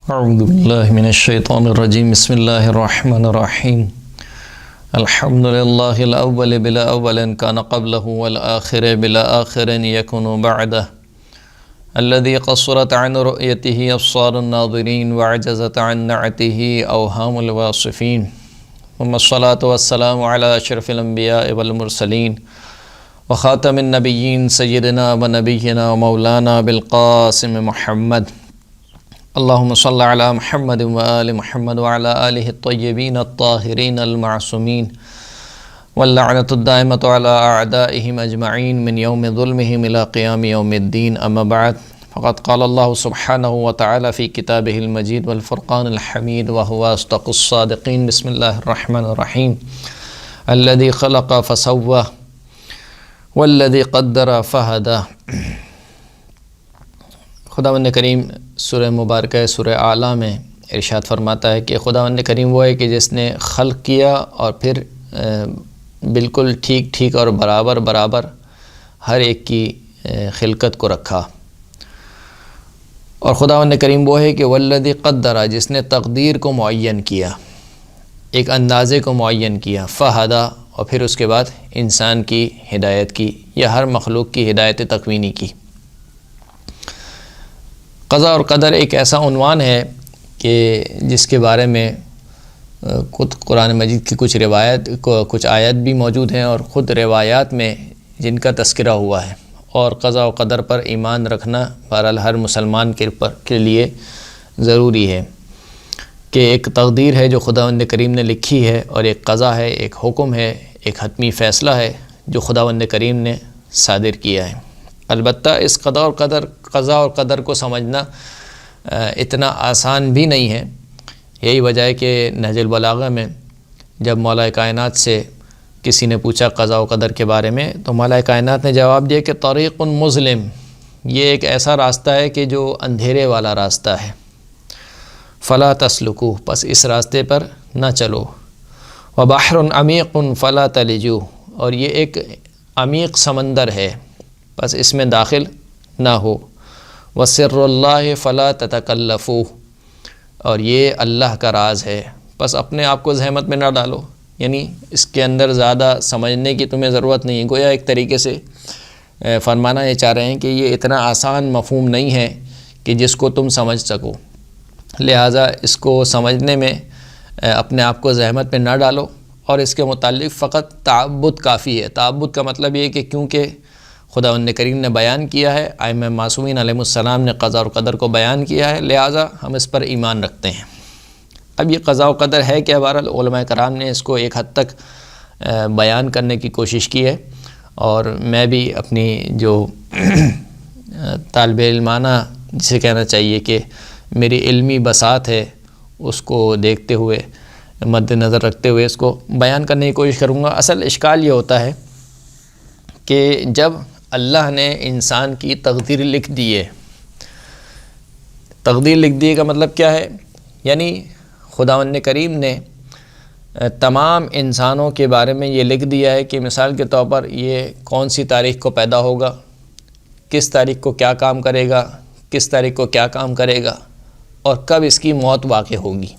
اعوذ باللہ من الشیطان الرجیم بسم اللہ الرحمن الرحیم الحمد للہ الاول بلا اول کان قبلہ والآخر بلا آخر یکن بعدہ الذي قصرت عن رؤيته أبصار الناظرين وعجزت عن نعته أوهام الواصفين ثم الصلاة والسلام على أشرف الأنبياء والمرسلين وخاتم النبيين سيدنا ونبينا ومولانا بالقاسم محمد اللهم صل على محمد وآل محمد وعلى آله الطيبين الطاهرين المعصومين واللعنة الدائمة على أعدائهم أجمعين من يوم ظلمهم إلى قيام يوم الدين أما بعد فقد قال الله سبحانه وتعالى في كتابه المجيد والفرقان الحميد وهو أصدق الصادقين بسم الله الرحمن الرحيم الذي خلق فسوى والذي قدر فهدى. خداوند کریم سورہ مبارکہ سورہ اعلیٰ میں ارشاد فرماتا ہے کہ خداوند کریم وہ ہے کہ جس نے خلق کیا اور پھر بالکل ٹھیک اور برابر ہر ایک کی خلقت کو رکھا. اور خداوند کریم وہ ہے کہ والذی قدر جس نے تقدیر کو معین کیا، ایک اندازے کو معین کیا، فہدا اور پھر اس کے بعد انسان کی ہدایت کی یا ہر مخلوق کی ہدایت تکوینی کی. قضاء اور قدر ایک ایسا عنوان ہے کہ جس کے بارے میں خود قرآن مجید کی کچھ آیت بھی موجود ہیں اور خود روایات میں جن کا تذکرہ ہوا ہے. اور قضاء و قدر پر ایمان رکھنا بہرحال ہر مسلمان کے لیے ضروری ہے کہ ایک تقدیر ہے جو خداوند کریم نے لکھی ہے، اور ایک قضا ہے، ایک حکم ہے، ایک حتمی فیصلہ ہے جو خداوند کریم نے صادر کیا ہے. البتہ اس قضاء اور قدر کو سمجھنا اتنا آسان بھی نہیں ہے. یہی وجہ ہے کہ نہج البلاغہ میں جب مولا کائنات سے کسی نے پوچھا قضاء و قدر کے بارے میں تو مولا کائنات نے جواب دیا کہ طریق مظلم، یہ ایک ایسا راستہ ہے کہ جو اندھیرے والا راستہ ہے، فلا تسلکو پس اس راستے پر نہ چلو، وبحر عمیق فلا تلجو اور یہ ایک عمیق سمندر ہے پس اس میں داخل نہ ہو، وسر اللہ فلا تتکلفو اور یہ اللہ کا راز ہے پس اپنے آپ کو زحمت میں نہ ڈالو. یعنی اس کے اندر زیادہ سمجھنے کی تمہیں ضرورت نہیں ہے. گویا ایک طریقے سے فرمانا یہ چاہ رہے ہیں کہ یہ اتنا آسان مفہوم نہیں ہے کہ جس کو تم سمجھ سکو، لہٰذا اس کو سمجھنے میں اپنے آپ کو زحمت میں نہ ڈالو. اور اس کے متعلق فقط تعبد کافی ہے. تعبد کا مطلب یہ ہے کہ کیونکہ خداوند کریم نے بیان کیا ہے، ائمہ معصومین علیہ السلام نے قضاء اور قدر کو بیان کیا ہے، لہٰذا ہم اس پر ایمان رکھتے ہیں. اب یہ قضاء و قدر ہے کہ بہرحال علماء کرام نے اس کو ایک حد تک بیان کرنے کی کوشش کی ہے، اور میں بھی اپنی جو طالب علمانہ جسے کہنا چاہیے کہ میری علمی بساط ہے اس کو دیکھتے ہوئے مد نظر رکھتے ہوئے اس کو بیان کرنے کی کوشش کروں گا. اصل اشکال یہ ہوتا ہے کہ جب اللہ نے انسان کی تقدیر لکھ دی ہے، تقدیر لکھ دی کا مطلب کیا ہے؟ یعنی خداوند کریم نے تمام انسانوں کے بارے میں یہ لکھ دیا ہے کہ مثال کے طور پر یہ کون سی تاریخ کو پیدا ہوگا، کس تاریخ کو کیا کام کرے گا، کس تاریخ کو کیا کام کرے گا، اور کب اس کی موت واقع ہوگی.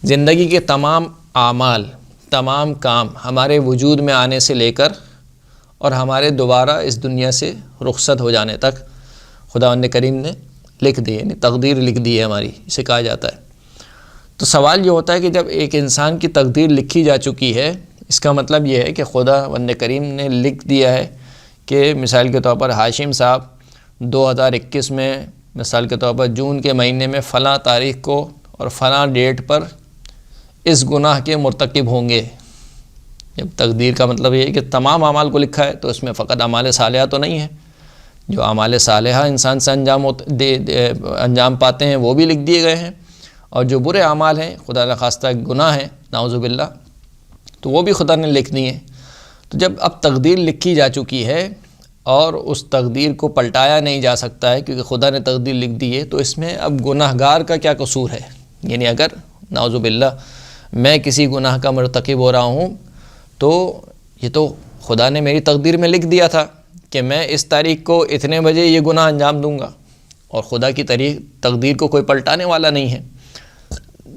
زندگی کے تمام اعمال، تمام کام ہمارے وجود میں آنے سے لے کر اور ہمارے دوبارہ اس دنیا سے رخصت ہو جانے تک خداوند کریم نے لکھ دی، یعنی تقدیر لکھ دی ہے ہماری، اسے کہا جاتا ہے. تو سوال یہ ہوتا ہے کہ جب ایک انسان کی تقدیر لکھی جا چکی ہے، اس کا مطلب یہ ہے کہ خداوند کریم نے لکھ دیا ہے کہ مثال کے طور پر ہاشم صاحب 2021 میں مثال کے طور پر جون کے مہینے میں فلاں تاریخ کو اور فلاں ڈیٹ پر اس گناہ کے مرتکب ہوں گے. جب تقدیر کا مطلب یہ ہے کہ تمام اعمال کو لکھا ہے تو اس میں فقط اعمال صالحہ تو نہیں ہے. جو اعمال صالحہ انسان سے انجام پاتے ہیں وہ بھی لکھ دیے گئے ہیں، اور جو برے اعمال ہیں، خدا نخواستہ گناہ ہیں نعوذ باللہ، تو وہ بھی خدا نے لکھ دیے ہیں. تو جب اب تقدیر لکھی جا چکی ہے اور اس تقدیر کو پلٹایا نہیں جا سکتا ہے کیونکہ خدا نے تقدیر لکھ دی ہے، تو اس میں اب گناہ گار کا کیا قصور ہے؟ یعنی اگر نعوذ باللہ میں کسی گناہ کا مرتکب ہو رہا ہوں تو یہ تو خدا نے میری تقدیر میں لکھ دیا تھا کہ میں اس تاریخ کو اتنے بجے یہ گناہ انجام دوں گا. اور خدا کی تقدیر کو کوئی پلٹانے والا نہیں ہے۔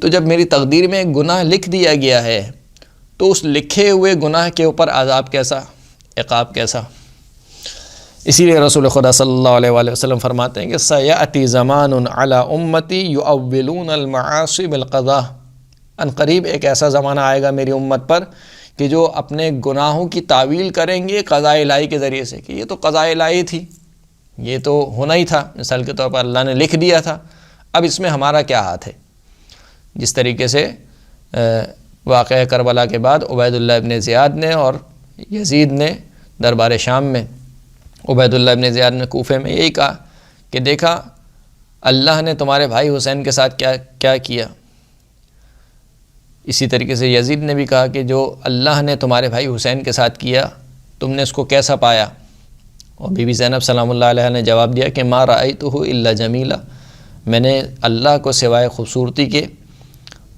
تو جب میری تقدیر میں ایک گناہ لکھ دیا گیا ہے تو اس لکھے ہوئے گناہ کے اوپر عذاب کیسا، عقاب کیسا؟ اسی لیے رسول خدا صلی اللہ علیہ وآلہ وسلم فرماتے ہیں کہ سَيَأْتِي زَمَانٌ عَلَىٰ أُمَّتِي يُؤَوِّلُونَ الْمَعَاصِي بِالْقَضَاءِ، ان قریب ایک ایسا زمانہ آئے گا میری امت پر کہ جو اپنے گناہوں کی تعویل کریں گے قضاء الہی کے ذریعے سے، کہ یہ تو قضاء الہی تھی، یہ تو ہونا ہی تھا، مثال کے طور پر اللہ نے لکھ دیا تھا، اب اس میں ہمارا کیا ہاتھ ہے؟ جس طریقے سے واقعہ کربلا کے بعد عبید اللہ ابن زیاد نے اور یزید نے دربار شام میں، عبید اللہ ابن زیاد نے کوفے میں یہی کہا کہ دیکھا اللہ نے تمہارے بھائی حسین کے ساتھ کیا کیا۔ اسی طریقے سے یزید نے بھی کہا کہ جو اللہ نے تمہارے بھائی حسین کے ساتھ کیا تم نے اس کو کیسا پایا؟ اور بی بی زینب سلام اللہ علیہ نے جواب دیا کہ ما رأیتہ الا جمیلا، میں نے اللہ کو سوائے خوبصورتی کے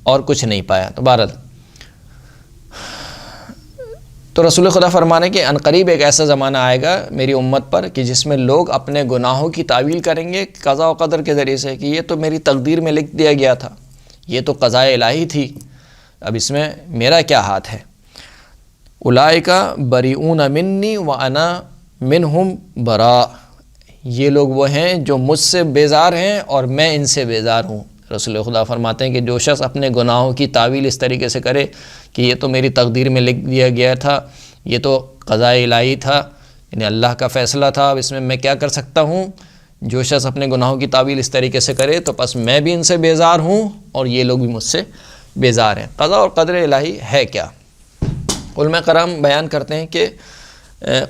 اور کچھ نہیں پایا۔ تو بہرحال تو رسول خدا فرمانے کہ ان قریب ایک ایسا زمانہ آئے گا میری امت پر کہ جس میں لوگ اپنے گناہوں کی تعویل کریں گے قضاء و قدر کے ذریعے سے، کہ یہ تو میری تقدیر میں لکھ دیا گیا تھا، یہ تو قضاء الہی تھی، اب اس میں میرا کیا ہاتھ ہے۔ اولئک بریئون منی وانا منہم براء، یہ لوگ وہ ہیں جو مجھ سے بیزار ہیں اور میں ان سے بیزار ہوں۔ رسول خدا فرماتے ہیں کہ جو شخص اپنے گناہوں کی تعویل اس طریقے سے کرے کہ یہ تو میری تقدیر میں لکھ دیا گیا تھا، یہ تو قضاء الہی تھا، یعنی اللہ کا فیصلہ تھا، اب اس میں کیا کر سکتا ہوں، جو شخص اپنے گناہوں کی تعویل اس طریقے سے کرے تو پس میں بھی ان سے بیزار ہوں اور یہ لوگ بھی مجھ سے بیزار ہیں۔ قضاء اور قدر الہی ہے کیا؟ علماء کرام بیان کرتے ہیں کہ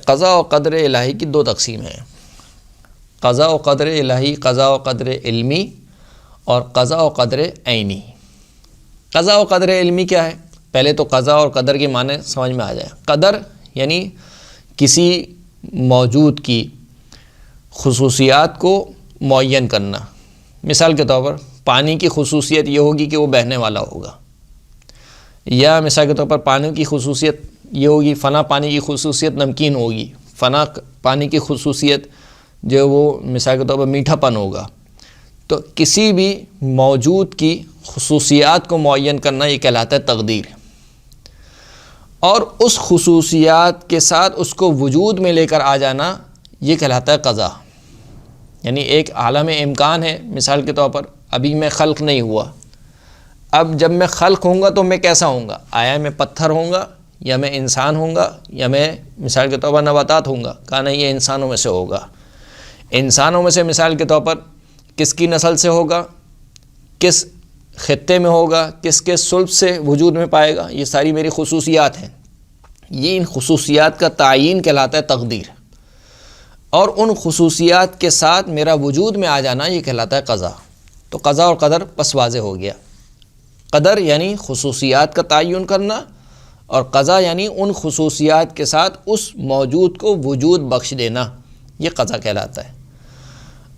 قضاء و قدر الہی کی دو تقسیم ہیں، قضاء و قدر الہی، قضاء و قدر علمی اور قضاء و قدر عینی۔ قضاء و قدر علمی کیا ہے؟ پہلے تو قضاء اور قدر کے معنی سمجھ میں آ جائے۔ قدر یعنی کسی موجود کی خصوصیات کو معین کرنا، مثال کے طور پر پانی کی خصوصیت یہ ہوگی کہ وہ بہنے والا ہوگا، یا مثال کے طور پر پانی کی خصوصیت یہ ہوگی فلاں پانی کی خصوصیت نمکین ہوگی، فلاں پانی کی خصوصیت جو وہ مثال کے طور پر میٹھا پن ہوگا۔ تو کسی بھی موجود کی خصوصیات کو معین کرنا یہ کہلاتا ہے تقدیر، اور اس خصوصیات کے ساتھ اس کو وجود میں لے کر آ جانا یہ کہلاتا ہے قضا۔ یعنی ایک عالم امکان ہے، مثال کے طور پر ابھی میں خلق نہیں ہوا، اب جب میں خلق ہوں گا تو میں کیسا ہوں گا؟ آیا میں پتھر ہوں گا یا میں انسان ہوں گا یا میں مثال کے طور پر نباتات ہوں گا؟ کہا نہیں، یہ انسانوں میں سے ہوگا۔ انسانوں میں سے مثال کے طور پر کس کی نسل سے ہوگا، کس خطے میں ہوگا، کس کے صلب سے وجود میں پائے گا، یہ ساری میری خصوصیات ہیں۔ یہ ان خصوصیات کا تعین کہلاتا ہے تقدیر، اور ان خصوصیات کے ساتھ میرا وجود میں آ جانا یہ کہلاتا ہے قضا۔ تو قضا اور قدر پس واضح ہو گیا۔ قدر یعنی خصوصیات کا تعین کرنا، اور قضا یعنی ان خصوصیات کے ساتھ اس موجود کو وجود بخش دینا، یہ قضا کہلاتا ہے۔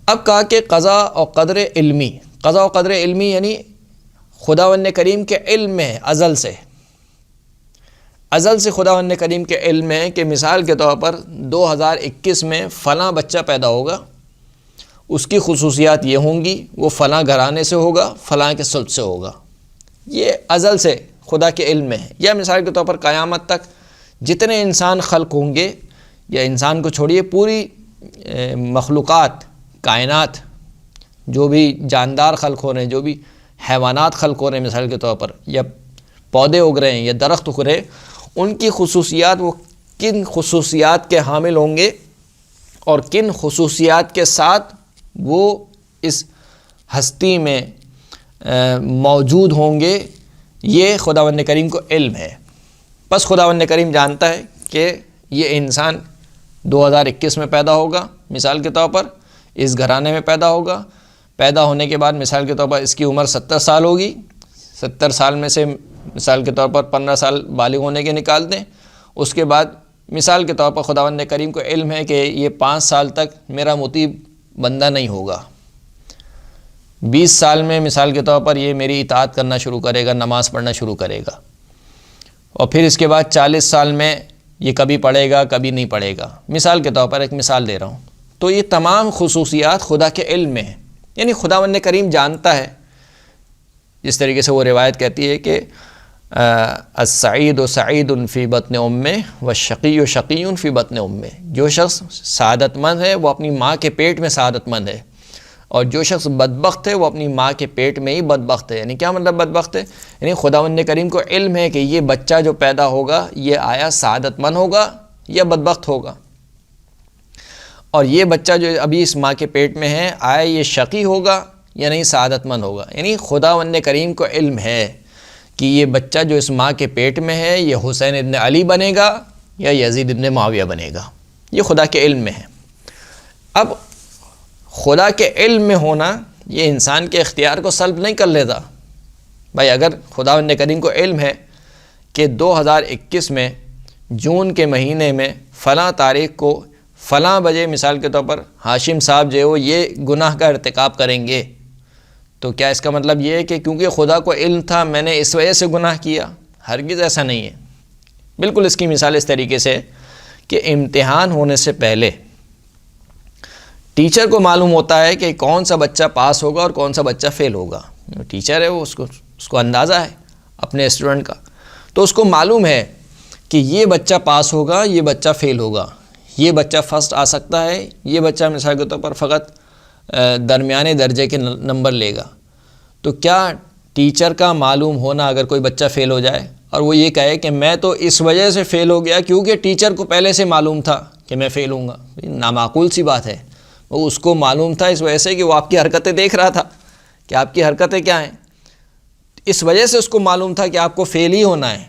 اب کہا کہ قضا اور قدر علمی، قضا و قدر علمی یعنی خداوند کریم کے علم میں ہے، ازل سے خداوند کریم کے علم میں ہے کہ مثال کے طور پر 2021 میں فلاں بچہ پیدا ہوگا، اس کی خصوصیات یہ ہوں گی، وہ فلاں گھرانے سے ہوگا، فلاں کے صلب سے ہوگا، یہ ازل سے خدا کے علم میں ہے۔ یا مثال کے طور پر قیامت تک جتنے انسان خلق ہوں گے، یا انسان کو چھوڑیے پوری مخلوقات، کائنات، جو بھی جاندار خلق ہو رہے ہیں، جو بھی حیوانات خلق ہو رہے ہیں مثال کے طور پر، یا پودے اگ رہے ہیں یا درخت اگ رہے ہیں، ان کی خصوصیات وہ کن خصوصیات کے حامل ہوں گے اور کن خصوصیات کے ساتھ وہ اس ہستی میں موجود ہوں گے، یہ خداوند کریم کو علم ہے۔ بس خداوند کریم جانتا ہے کہ یہ انسان 2021 میں پیدا ہوگا، مثال کے طور پر اس گھرانے میں پیدا ہوگا، پیدا ہونے کے بعد مثال کے طور پر اس کی عمر 70 سال ہوگی، 70 سال میں سے مثال کے طور پر 15 سال بالغ ہونے کے نکال دیں، اس کے بعد مثال کے طور پر خداوند کریم کو علم ہے کہ یہ 5 سال تک میرا مطیع بندہ نہیں ہوگا، 20 سال میں مثال کے طور پر یہ میری اطاعت کرنا شروع کرے گا، نماز پڑھنا شروع کرے گا، اور پھر اس کے بعد 40 سال میں یہ کبھی پڑھے گا کبھی نہیں پڑھے گا، مثال کے طور پر ایک مثال دے رہا ہوں۔ تو یہ تمام خصوصیات خدا کے علم میں ہیں، یعنی خداوند کریم جانتا ہے، جس طریقے سے وہ روایت کہتی ہے کہ السعید سعید فی بطن امہ والشقی شقی فی بطن امہ، جو شخص سعادت مند ہے وہ اپنی ماں کے پیٹ میں سعادت مند ہے، اور جو شخص بدبخت ہے وہ اپنی ماں کے پیٹ میں ہی بدبخت ہے۔ یعنی کیا مطلب بدبخت ہے؟ یعنی خداوند کریم کو علم ہے کہ یہ بچہ جو پیدا ہوگا یہ آیا سعادت مند ہوگا یا بدبخت ہوگا، اور یہ بچہ جو ابھی اس ماں کے پیٹ میں ہے آیا یہ شقی ہوگا یا نہیں سعادت مند ہوگا۔ یعنی خداوند کریم کو علم ہے کہ یہ بچہ جو اس ماں کے پیٹ میں ہے یہ حسین ابن علی بنے گا یا یزید ابن معاویہ بنے گا، یہ خدا کے علم میں ہے۔ اب خدا کے علم میں ہونا یہ انسان کے اختیار کو سلب نہیں کر لیتا۔ بھائی اگر خداوند کریم کو علم ہے کہ 2021 میں جون کے مہینے میں فلاں تاریخ کو فلاں بجے مثال کے طور پر ہاشم صاحب جو ہے وہ یہ گناہ کا ارتکاب کریں گے، تو کیا اس کا مطلب یہ ہے کہ کیونکہ خدا کو علم تھا میں نے اس وجہ سے گناہ کیا؟ ہرگز ایسا نہیں ہے۔ بالکل اس کی مثال اس طریقے سے کہ امتحان ہونے سے پہلے ٹیچر کو معلوم ہوتا ہے کہ کون سا بچہ پاس ہوگا اور کون سا بچہ فیل ہوگا۔ ٹیچر ہے وہ اس کو اندازہ ہے اپنے اسٹوڈنٹ کا، تو اس کو معلوم ہے کہ یہ بچہ پاس ہوگا یہ بچہ فیل ہوگا، یہ بچہ فرسٹ آ سکتا ہے، یہ بچہ مثال کے طور پر فقط درمیانے درجے کے نمبر لے گا۔ تو کیا ٹیچر کا معلوم ہونا اگر کوئی بچہ فیل ہو جائے اور وہ یہ کہے کہ میں تو اس وجہ سے فیل ہو گیا کیونکہ ٹیچر کو پہلے سے معلوم تھا کہ میں فیل ہوں گا، نامعقول سی بات ہے۔ وہ اس کو معلوم تھا اس وجہ سے کہ وہ آپ کی حرکتیں دیکھ رہا تھا کہ آپ کی حرکتیں کیا ہیں، اس وجہ سے اس کو معلوم تھا کہ آپ کو فیل ہی ہونا ہے۔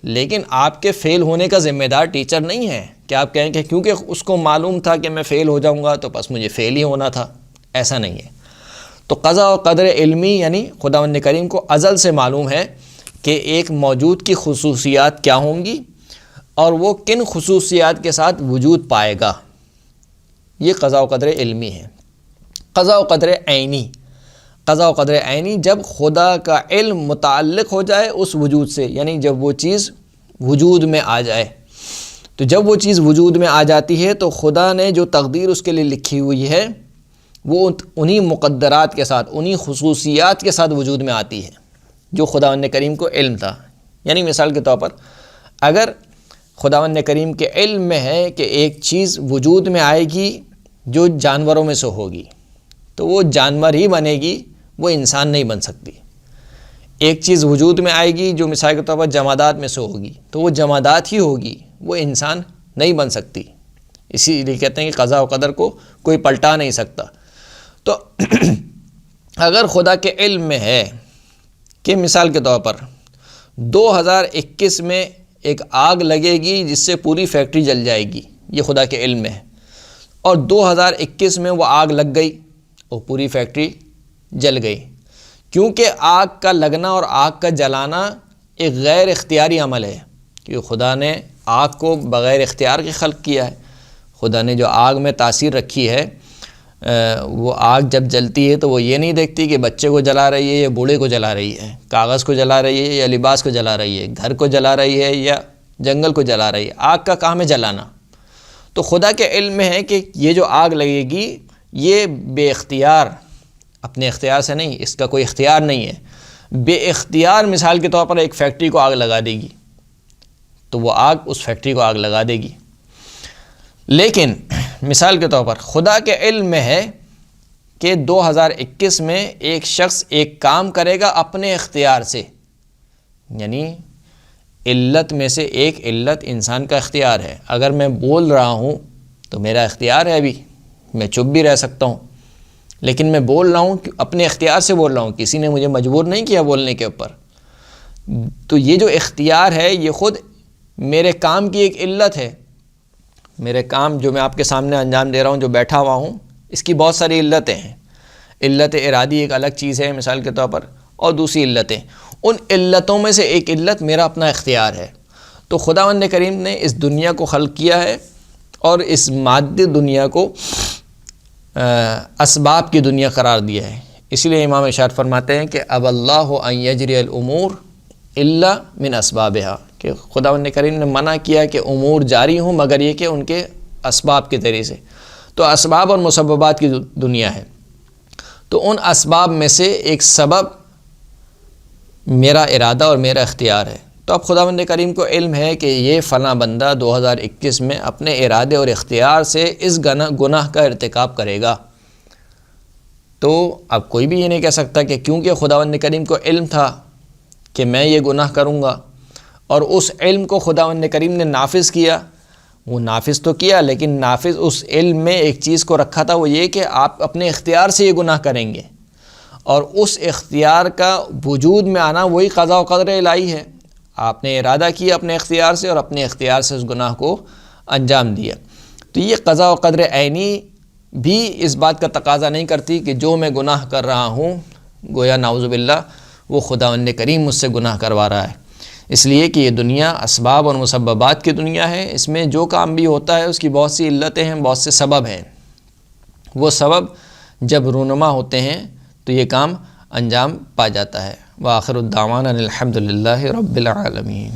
لیکن آپ کے فیل ہونے کا ذمہ دار ٹیچر نہیں ہے کہ آپ کہیں کہ کیونکہ اس کو معلوم تھا کہ میں فیل ہو جاؤں گا تو بس مجھے فیل ہی ہونا تھا، ایسا نہیں ہے۔ تو قضا و قدر علمی یعنی خداوند کریم کو ازل سے معلوم ہے کہ ایک موجود کی خصوصیات کیا ہوں گی اور وہ کن خصوصیات کے ساتھ وجود پائے گا، یہ قضا و قدر علمی ہے۔ قضا و قدر عینی، قضا و قدر عینی جب خدا کا علم متعلق ہو جائے اس وجود سے، یعنی جب وہ چیز وجود میں آ جائے، تو جب وہ چیز وجود میں آ جاتی ہے تو خدا نے جو تقدیر اس کے لیے لکھی ہوئی ہے وہ انہی مقدرات کے ساتھ انہی خصوصیات کے ساتھ وجود میں آتی ہے جو خداوند کریم کو علم تھا۔ یعنی مثال کے طور پر اگر خداوند کریم کے علم میں ہے کہ ایک چیز وجود میں آئے گی جو جانوروں میں سے ہوگی تو وہ جانور ہی بنے گی، وہ انسان نہیں بن سکتی۔ ایک چیز وجود میں آئے گی جو مثال کے طور پر جمادات میں سے ہوگی تو وہ جمادات ہی ہوگی، وہ انسان نہیں بن سکتی۔ اسی لیے کہتے ہیں کہ قضا و قدر کو کوئی پلٹا نہیں سکتا۔ تو اگر خدا کے علم میں ہے کہ مثال کے طور پر 2021 میں ایک آگ لگے گی جس سے پوری فیکٹری جل جائے گی، یہ خدا کے علم میں ہے، اور 2021 میں وہ آگ لگ گئی اور پوری فیکٹری جل گئی، کیونکہ آگ کا لگنا اور آگ کا جلانا ایک غیر اختیاری عمل ہے، کیونکہ خدا نے آگ کو بغیر اختیار کے خلق کیا ہے۔ خدا نے جو آگ میں تاثیر رکھی ہے، وہ آگ جب جلتی ہے تو وہ یہ نہیں دیکھتی کہ بچے کو جلا رہی ہے یا بوڑھے کو جلا رہی ہے، کاغذ کو جلا رہی ہے یا لباس کو جلا رہی ہے، گھر کو جلا رہی ہے یا جنگل کو جلا رہی ہے، آگ کا کام ہے جلانا۔ تو خدا کے علم میں ہے کہ یہ جو آگ لگے گی یہ بے اختیار، اپنے اختیار سے نہیں، اس کا کوئی اختیار نہیں ہے، بے اختیار مثال کے طور پر ایک فیکٹری کو آگ لگا دے گی تو وہ آگ اس فیکٹری کو آگ لگا دے گی۔ لیکن مثال کے طور پر خدا کے علم میں ہے کہ 2021 میں ایک شخص ایک کام کرے گا اپنے اختیار سے، یعنی علت میں سے ایک علت انسان کا اختیار ہے۔ اگر میں بول رہا ہوں تو میرا اختیار ہے، ابھی میں چپ بھی رہ سکتا ہوں، لیکن میں بول رہا ہوں اپنے اختیار سے بول رہا ہوں، کسی نے مجھے مجبور نہیں کیا بولنے کے اوپر۔ تو یہ جو اختیار ہے یہ خود میرے کام کی ایک علت ہے۔ میرے کام جو میں آپ کے سامنے انجام دے رہا ہوں، جو بیٹھا ہوا ہوں، اس کی بہت ساری علتیں ہیں۔ علت ارادی ایک الگ چیز ہے مثال کے طور پر، اور دوسری علتیں، ان علتوں میں سے ایک علت میرا اپنا اختیار ہے۔ تو خداوند کریم نے اس دنیا کو خلق کیا ہے اور اس مادی دنیا کو اسباب کی دنیا قرار دیا ہے۔ اس لیے امام ارشاد فرماتے ہیں کہ اب اللہ ان یجری الامور الا من اسبابها، کہ خداوند کریم نے منع کیا کہ امور جاری ہوں مگر یہ کہ ان کے اسباب کے ذریعے سے۔ تو اسباب اور مسببات کی دنیا ہے، تو ان اسباب میں سے ایک سبب میرا ارادہ اور میرا اختیار ہے۔ تو اب خداوند کریم کو علم ہے کہ یہ فلاں بندہ 2021 میں اپنے ارادے اور اختیار سے اس گناہ کا ارتکاب کرے گا، تو اب کوئی بھی یہ نہیں کہہ سکتا کہ کیونکہ خداوند کریم کو علم تھا کہ میں یہ گناہ کروں گا، اور اس علم کو خداوند کریم نے نافذ کیا، وہ نافذ تو کیا لیکن نافذ اس علم میں ایک چیز کو رکھا تھا، وہ یہ کہ آپ اپنے اختیار سے یہ گناہ کریں گے، اور اس اختیار کا وجود میں آنا وہی قضاء و قدر الہی ہے۔ آپ نے ارادہ کیا اپنے اختیار سے اور اپنے اختیار سے اس گناہ کو انجام دیا، تو یہ قضاء و قدر عینی بھی اس بات کا تقاضا نہیں کرتی کہ جو میں گناہ کر رہا ہوں گویا نعوذ باللہ وہ خداوند کریم مجھ سے گناہ کروا رہا ہے، اس لیے کہ یہ دنیا اسباب اور مسببات کی دنیا ہے، اس میں جو کام بھی ہوتا ہے اس کی بہت سی علتیں ہیں، بہت سے سبب ہیں، وہ سبب جب رونما ہوتے ہیں تو یہ کام انجام پا جاتا ہے۔ وآخر الدعوانا الحمد للہ رب العالمین۔